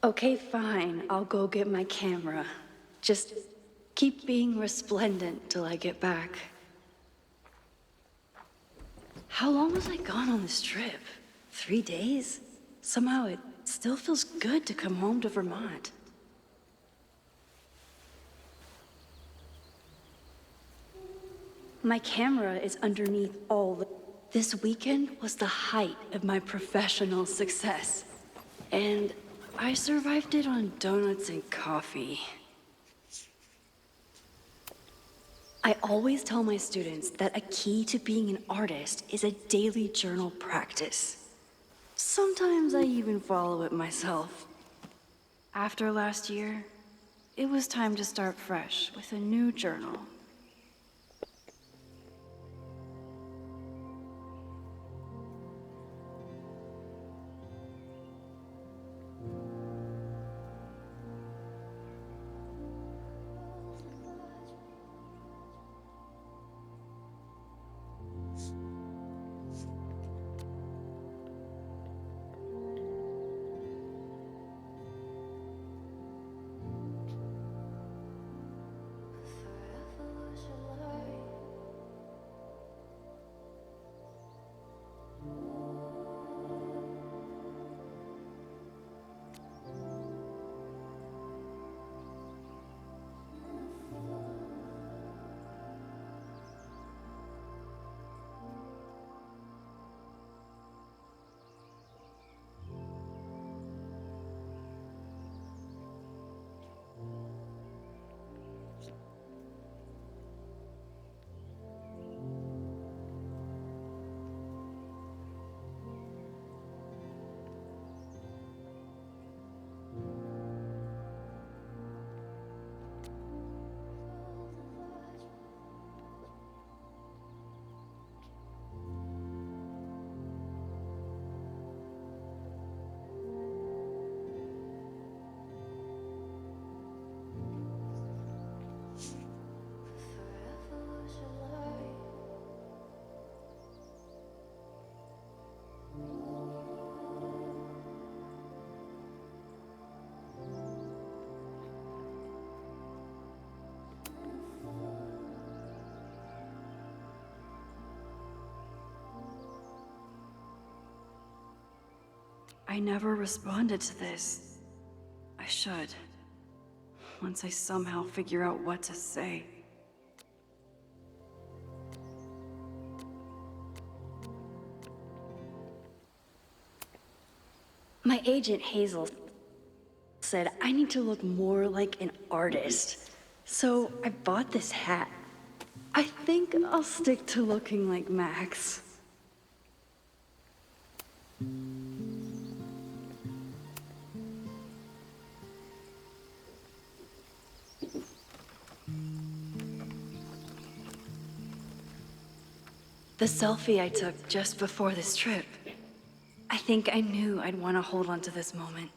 Okay, fine. I'll go get my camera. Just keep being resplendent till I get back. How long was I gone on this trip? 3 days? Somehow it still feels good to come home to Vermont. My camera is underneath all the... This weekend was the height of my professional success. And I survived it on donuts and coffee. I always tell my students that a key to being an artist is a daily journal practice. Sometimes I even follow it myself. After last year, it was time to start fresh with a new journal. I never responded to this. I should. Once I somehow figure out what to say. My agent Hazel said I need to look more like an artist. So I bought this hat. I think I'll stick to looking like Max. The selfie I took just before this trip. I think I knew I'd want to hold on to this moment.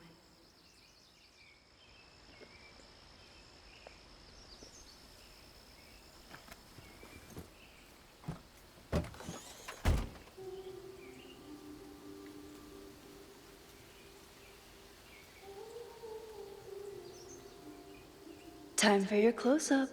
Time for your close-up.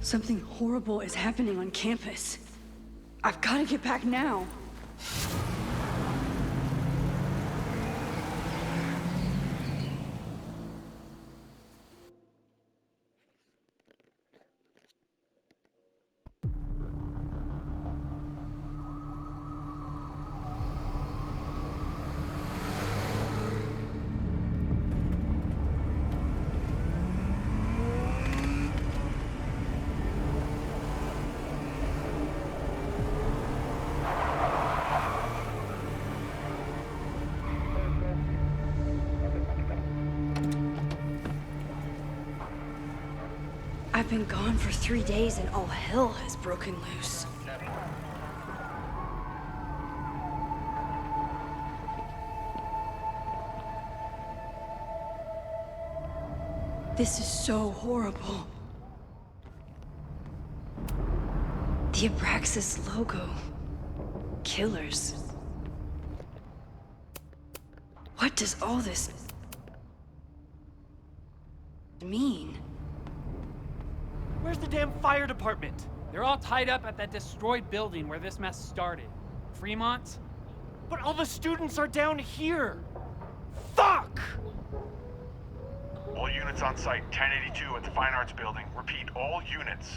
Something horrible is happening on campus. I've got to get back now. I've been gone for 3 days and all hell has broken loose. This is so horrible. The Abraxas logo. Killers. What does all this mean? Where's the damn fire department? They're all tied up at that destroyed building where this mess started. Fremont? But all the students are down here. Fuck! All units on site, 1082 at the Fine Arts Building. Repeat, all units.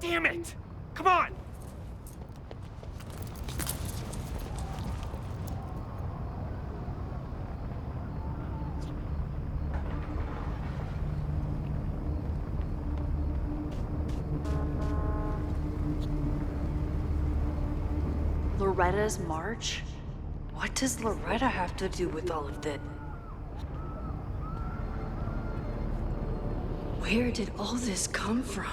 Damn it! Come on! Loretta's march? What does Loretta have to do with all of this? Where did all this come from?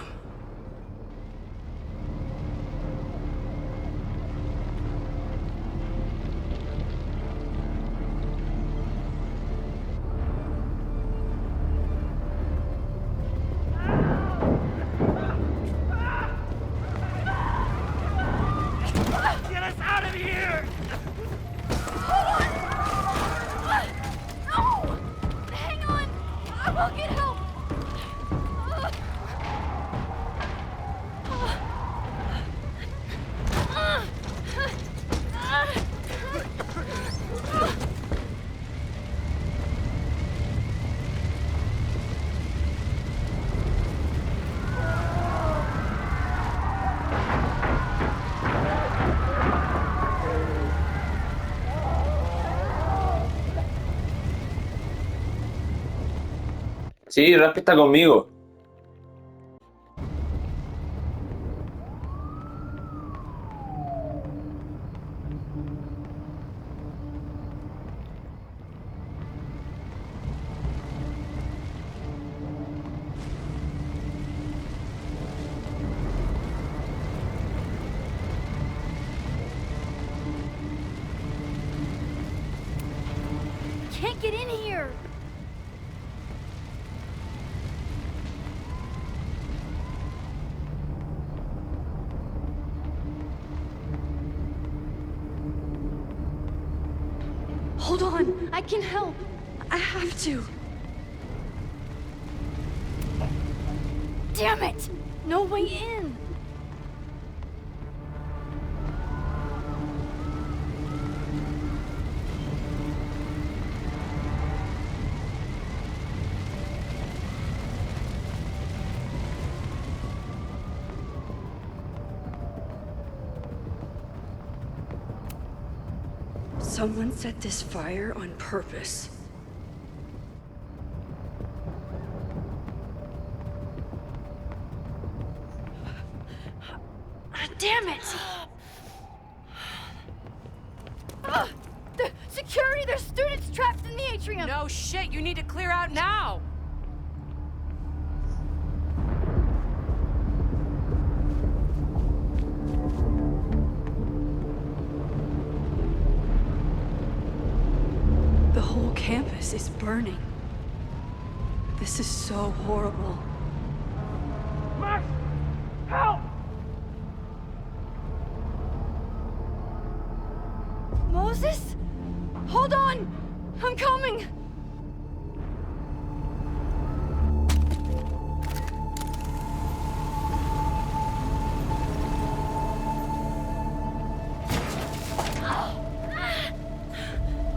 Get us out of here! No! Hang on! I will get help! Sí, Raspi está conmigo. Can't get in here! Hold on, I can help. I have to. Damn it! No way in! Someone set this fire on purpose. Damn it! The security! There's students trapped in the atrium! No shit, you need to clear out now! The whole campus is burning. This is so horrible. Max! Help! Moses? Hold on! I'm coming!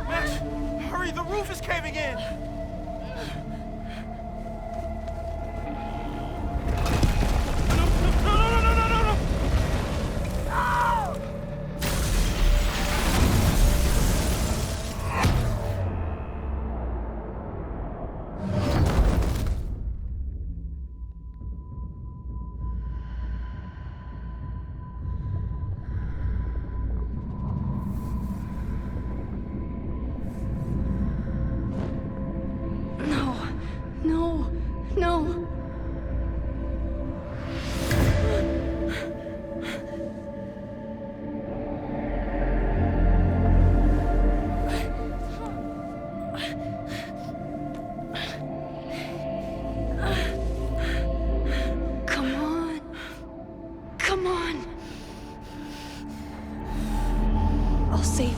Max! Hurry, the roof is caving in! No!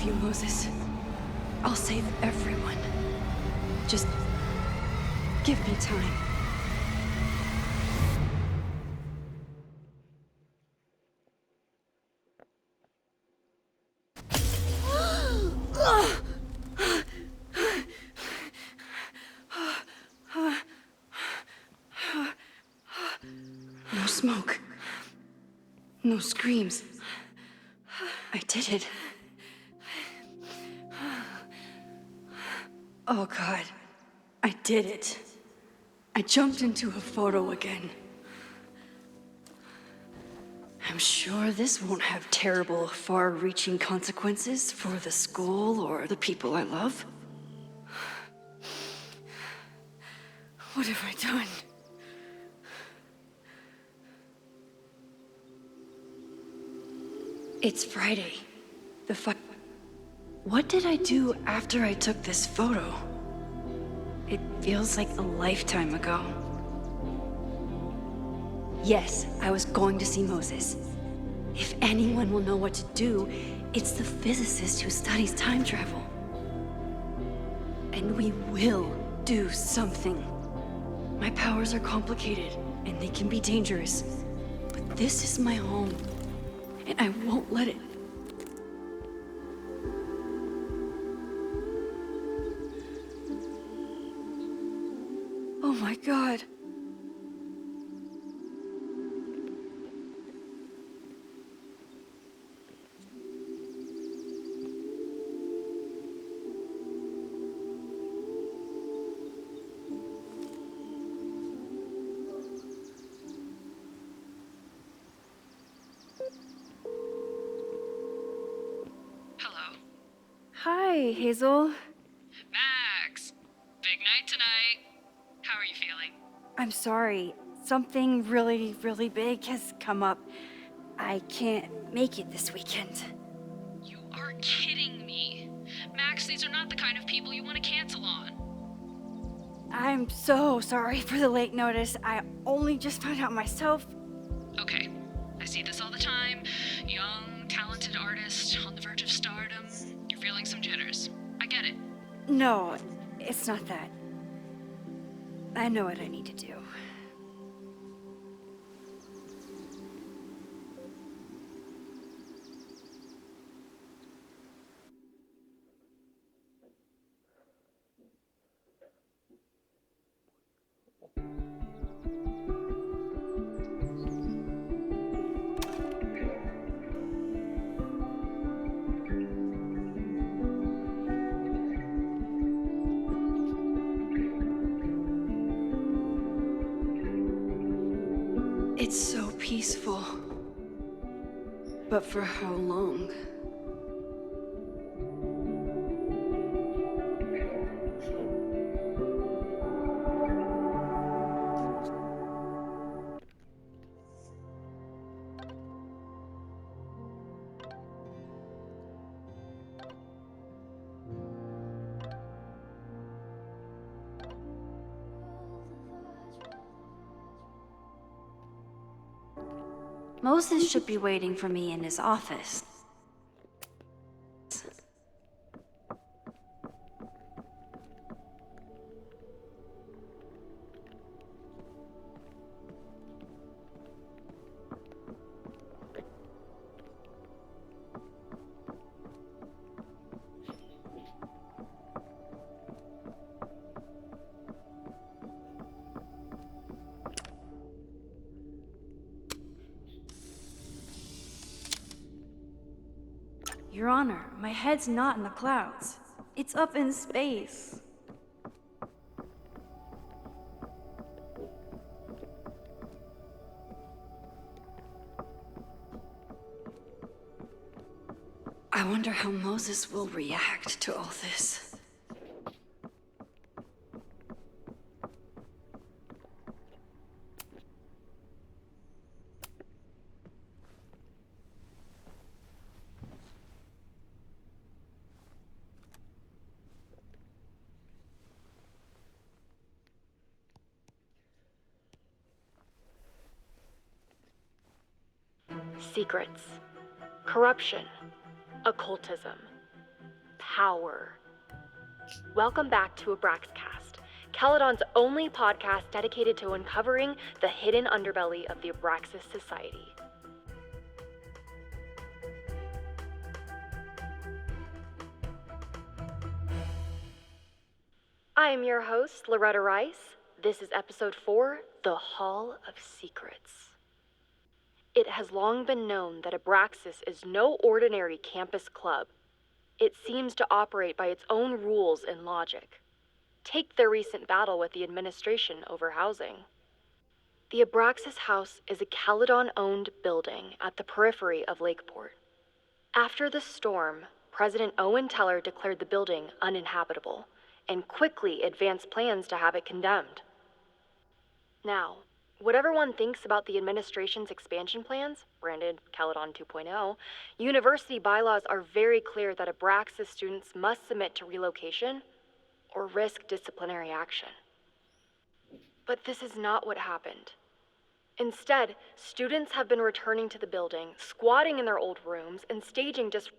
you, Moses. I'll save everyone. Just give me time. No smoke. No screams. I did it. Oh God, I did it. I jumped into a photo again. I'm sure this won't have terrible, far-reaching consequences for the school or the people I love. What have I done? It's Friday. What did I do after I took this photo? It feels like a lifetime ago. Yes, I was going to see Moses. If anyone will know what to do, it's the physicist who studies time travel. And we will do something. My powers are complicated, and they can be dangerous. But this is my home, and I won't let it. Oh my God. Hello. Hi, Hazel. Max! Big night tonight. How are you feeling? I'm sorry. Something really, really big has come up. I can't make it this weekend. You are kidding me. Max, these are not the kind of people you want to cancel on. I'm so sorry for the late notice. I only just found out myself. Okay, I see this all the time. Young, talented artist on the verge of stardom. You're feeling some jitters. I get it. No, it's not that. I know what I need to do. It's so peaceful. But for how long? Moses should be waiting for me in his office. Your Honor, my head's not in the clouds. It's up in space. I wonder how Moses will react to all this. Secrets, corruption, occultism. power. Welcome back to Abraxcast, Caledon's only podcast dedicated to uncovering the hidden underbelly of the Abraxas Society. I am your host, Loretta Rice. This is episode 4, The Hall of Secrets. It has long been known that Abraxas is no ordinary campus club. It seems to operate by its own rules and logic. Take their recent battle with the administration over housing. The Abraxas House is a Caledon-owned building at the periphery of Lakeport. After the storm, President Owen Teller declared the building uninhabitable and quickly advanced plans to have it condemned. Now, whatever one thinks about the administration's expansion plans, branded Caledon 2.0, university bylaws are very clear that Abraxas students must submit to relocation or risk disciplinary action. But this is not what happened. Instead, students have been returning to the building, squatting in their old rooms, and staging just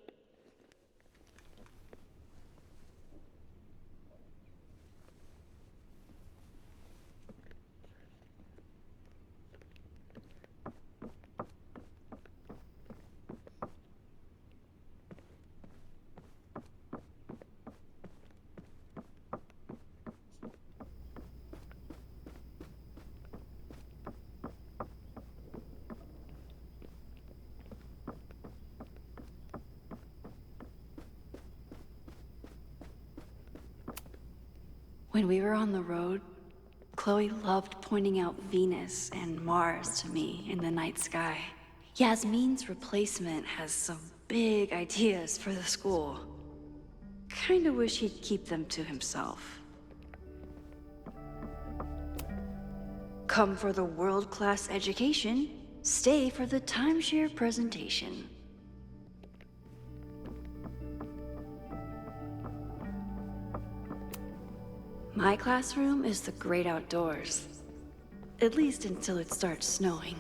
When we were on the road, Chloe loved pointing out Venus and Mars to me in the night sky. Yasmin's replacement has some big ideas for the school. Kinda wish he'd keep them to himself. Come for the world-class education, stay for the timeshare presentation. My classroom is the great outdoors. At least until it starts snowing.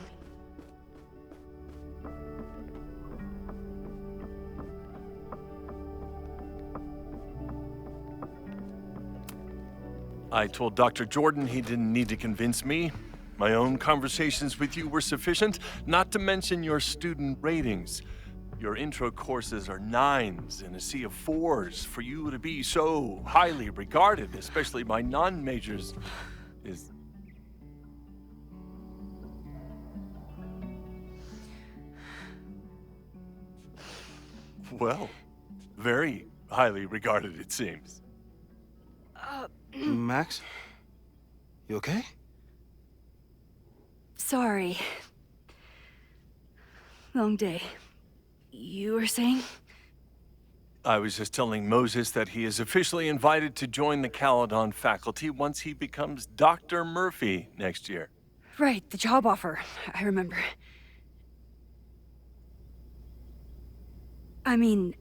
I told Dr. Jordan he didn't need to convince me. My own conversations with you were sufficient, not to mention your student ratings. Your intro courses are 9s in a sea of 4s. For you to be so highly regarded, especially by non-majors, is... well, very highly regarded, it seems. Max? You okay? Sorry. Long day. You were saying? I was just telling Moses that he is officially invited to join the Caledon faculty once he becomes Dr. Murphy next year. Right, the job offer. I remember. I mean...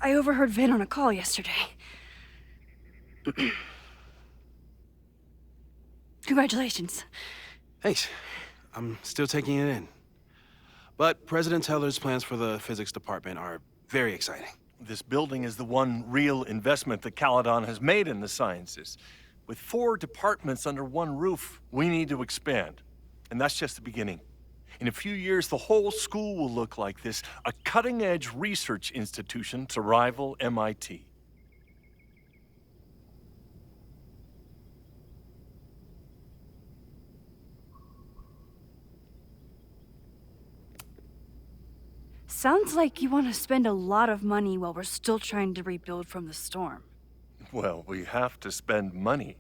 I overheard Vin on a call yesterday. Congratulations. Thanks. I'm still taking it in. But President Teller's plans for the physics department are very exciting. This building is the one real investment that Caledon has made in the sciences. With 4 departments under one roof, we need to expand. And that's just the beginning. In a few years, the whole school will look like this, a cutting-edge research institution to rival MIT. Sounds like you want to spend a lot of money while we're still trying to rebuild from the storm. Well, we have to spend money.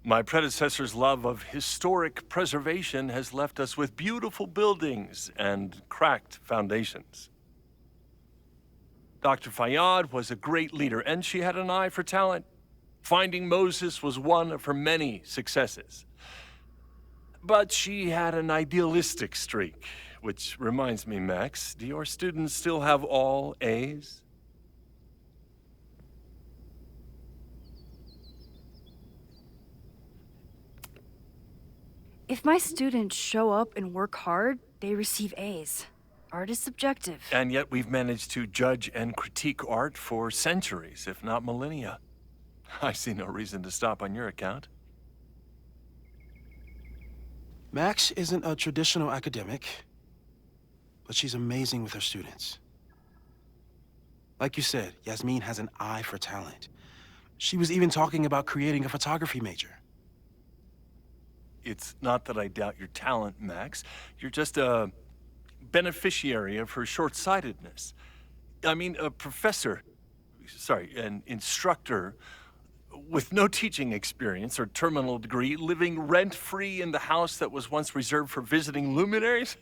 My predecessor's love of historic preservation has left us with beautiful buildings and cracked foundations. Dr. Fayyad was a great leader, and she had an eye for talent. Finding Moses was one of her many successes. But she had an idealistic streak, which reminds me, Max, do your students still have all A's? If my students show up and work hard, they receive A's. Art is subjective. And yet we've managed to judge and critique art for centuries, if not millennia. I see no reason to stop on your account. Max isn't a traditional academic, but she's amazing with her students. Like you said, Yasmin has an eye for talent. She was even talking about creating a photography major. It's not that I doubt your talent, Max. You're just a beneficiary of her short-sightedness. I mean, a professor, an instructor with no teaching experience or terminal degree, living rent-free in the house that was once reserved for visiting luminaries?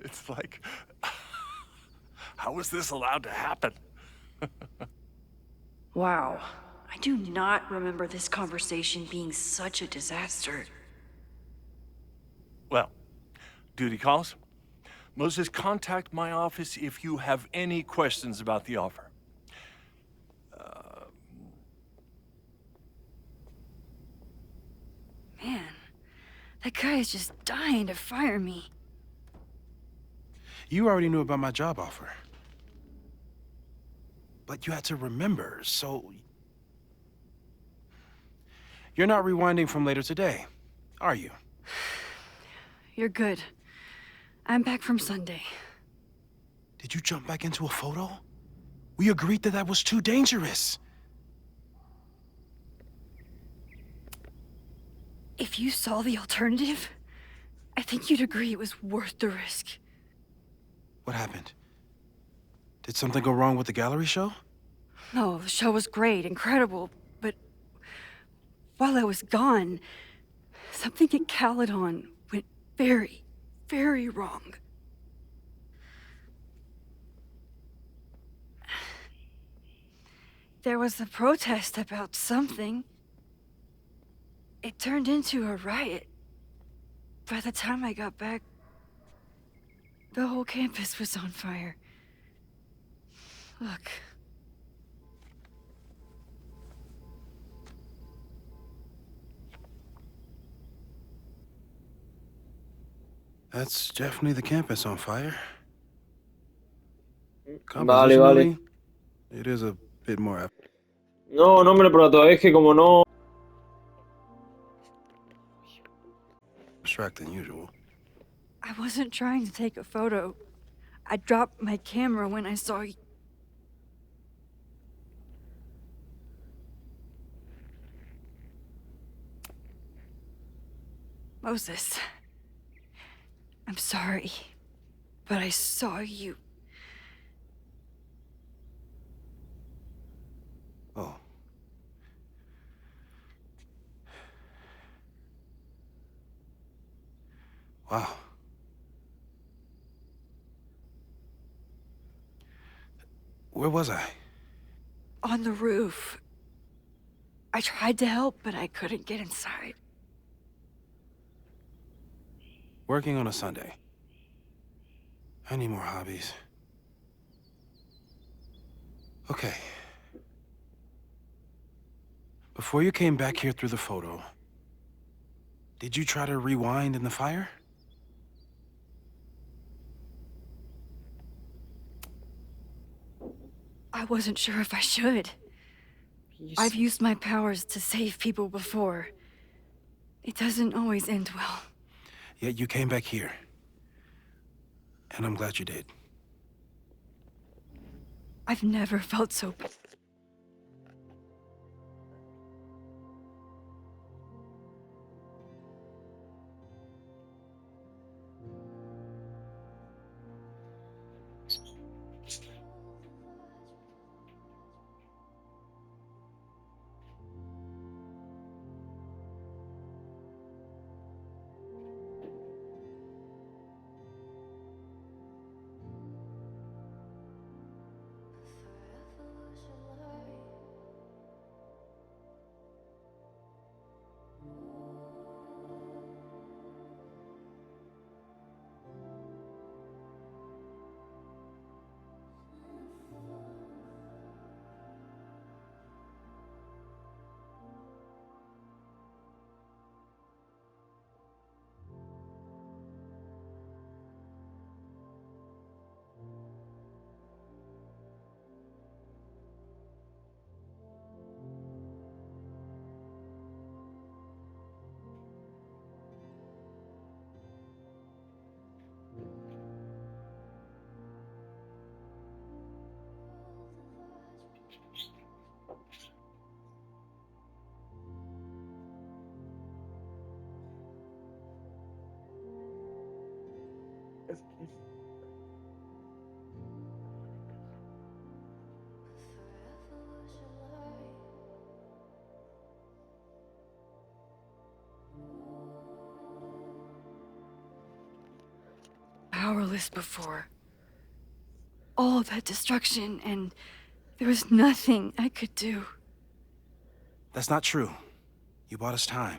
It's like, how was this allowed to happen? Wow. I do not remember this conversation being such a disaster. Well, duty calls. Moses, contact my office if you have any questions about the offer. Man, that guy is just dying to fire me. You already knew about my job offer. But you had to remember, so... You're not rewinding from later today, are you? You're good. I'm back from Sunday. Did you jump back into a photo? We agreed that that was too dangerous. If you saw the alternative, I think you'd agree it was worth the risk. What happened? Did something go wrong with the gallery show? No, the show was great, incredible, but while I was gone, something at Caledon went very, very wrong. There was a protest about something. It turned into a riot. By the time I got back, the whole campus was on fire. Look. That's definitely the campus on fire. Vale, vale. It is a bit more No, no me lo pregunto, es que como no... abstract than usual. I wasn't trying to take a photo. I dropped my camera when I saw you. Moses, I'm sorry, but I saw you. Oh. Wow. Where was I? On the roof. I tried to help, but I couldn't get inside. Working on a Sunday. I need more hobbies. Okay. Before you came back here through the photo, did you try to rewind in the fire? I wasn't sure if I should. I've used my powers to save people before. It doesn't always end well. Yet you came back here. And I'm glad you did. I've never felt so... Powerless before. All that destruction, and there was nothing I could do. That's not true. You bought us time.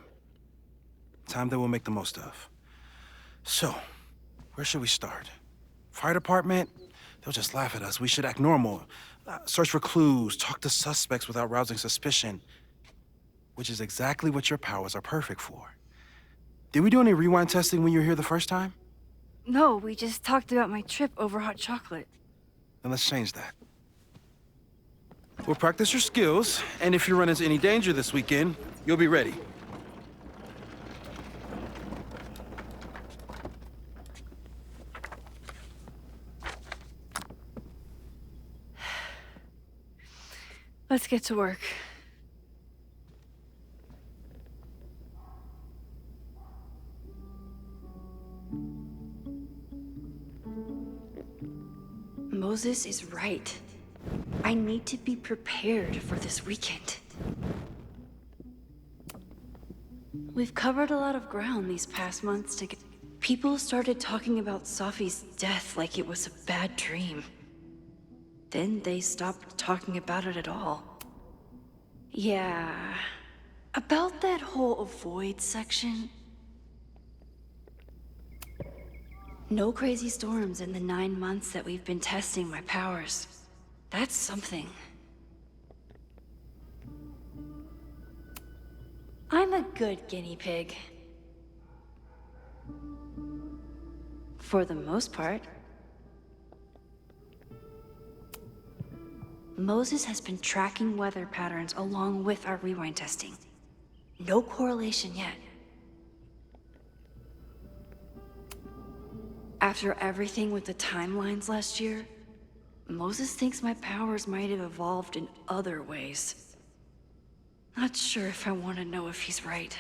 Time that we'll make the most of. So, where should we start? Fire department? They'll just laugh at us. We should act normal. Search for clues, talk to suspects without rousing suspicion. Which is exactly what your powers are perfect for. Did we do any rewind testing when you were here the first time? No, we just talked about my trip over hot chocolate. Then let's change that. We'll practice your skills, and if you run into any danger this weekend, you'll be ready. Let's get to work. Moses is right. I need to be prepared for this weekend. We've covered a lot of ground these past months to get... People started talking about Safi's death like it was a bad dream. Then they stopped talking about it at all. Yeah... About that whole avoid section... No crazy storms in the 9 months that we've been testing my powers. That's something. I'm a good guinea pig. For the most part. Moses has been tracking weather patterns along with our rewind testing. No correlation yet. After everything with the timelines last year, Moses thinks my powers might have evolved in other ways. Not sure if I want to know if he's right.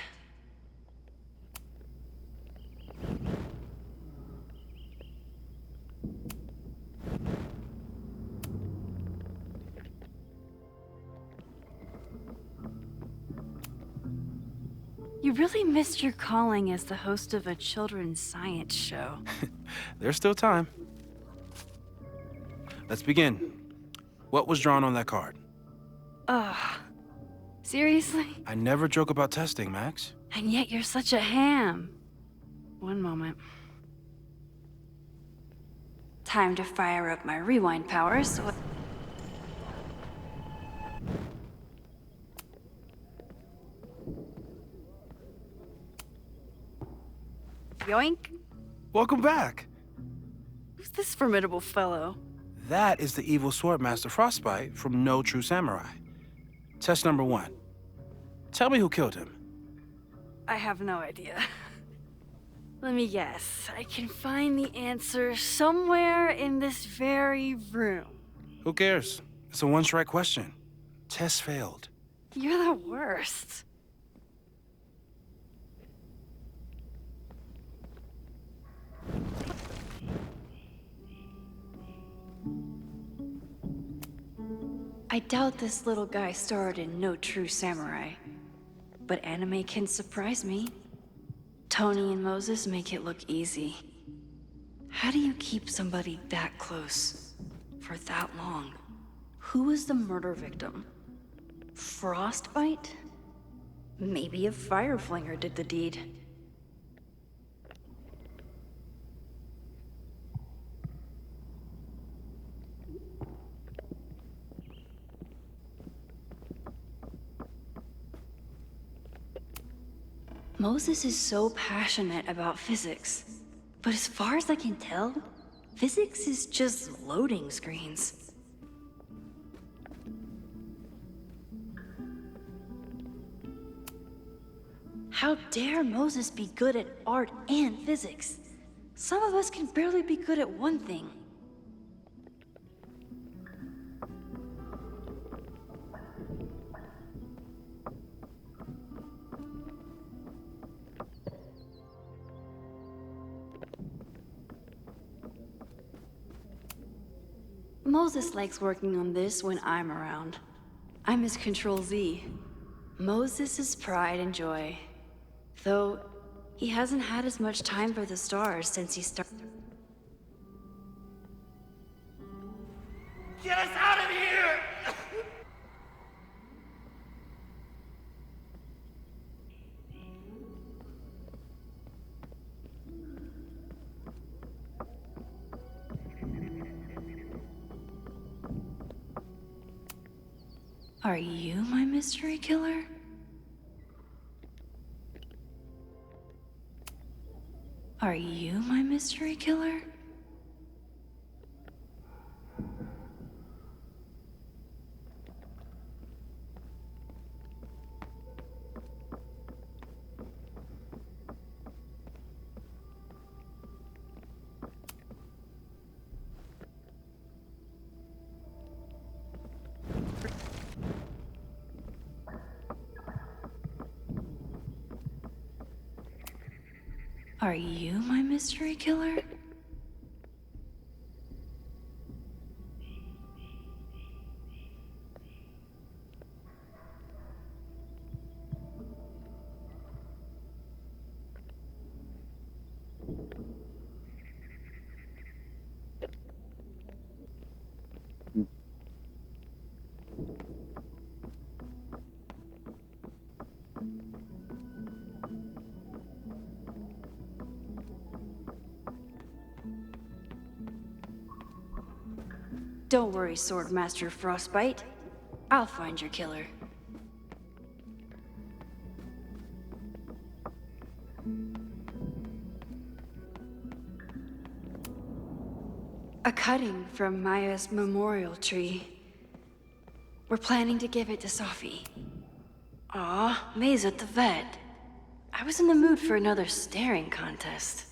You really missed your calling as the host of a children's science show. There's still time. Let's begin. What was drawn on that card? Seriously? I never joke about testing, Max. And yet you're such a ham. One moment. Time to fire up my rewind powers, so... Yoink. Welcome back. Who's this formidable fellow? That is the evil Swordmaster Frostbite from No True Samurai. Test number 1. Tell me who killed him. I have no idea. Let me guess. I can find the answer somewhere in this very room. Who cares? It's a one-strike question. Test failed. You're the worst. I doubt this little guy starred in No True Samurai. But anime can surprise me. Tony and Moses make it look easy. How do you keep somebody that close for that long? Who was the murder victim? Frostbite? Maybe a fire flinger did the deed. Moses is so passionate about physics, but as far as I can tell, physics is just loading screens. How dare Moses be good at art and physics? Some of us can barely be good at one thing. Moses likes working on this when I'm around. I'm his Control Z. Moses' pride and joy. Though, he hasn't had as much time for the stars since he started. Get us out of here! Are you my mystery killer? Are you my mystery killer? Are you my mystery killer? Don't worry, Swordmaster Frostbite. I'll find your killer. A cutting from Maya's memorial tree. We're planning to give it to Safi. Aw, May's at the vet. I was in the mood for another staring contest.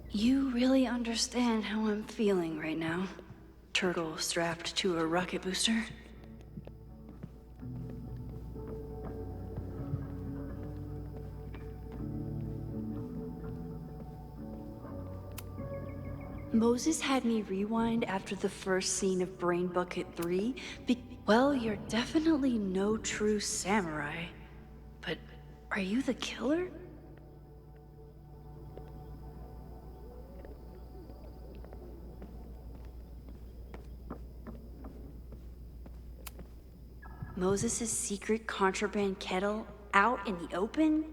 You really understand how I'm feeling right now, turtle strapped to a rocket booster? Moses had me rewind after the first scene of Brain Bucket 3. Well, you're definitely no true samurai. But are you the killer? Moses' secret contraband kettle out in the open?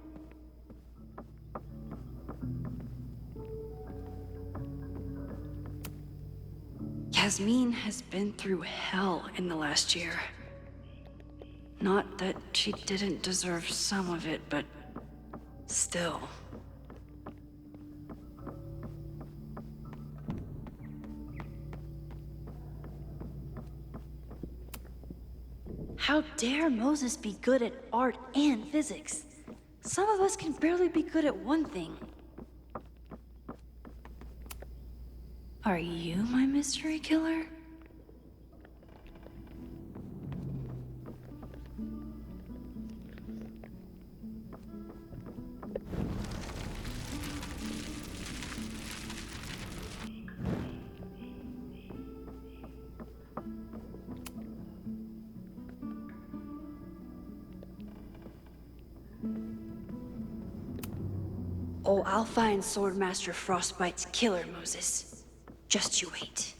Yasmin has been through hell in the last year. Not that she didn't deserve some of it, but still. How dare Moses be good at art and physics? Some of us can barely be good at one thing. Are you my mystery killer? Oh, I'll find Swordmaster Frostbite's killer, Moses. Just you wait.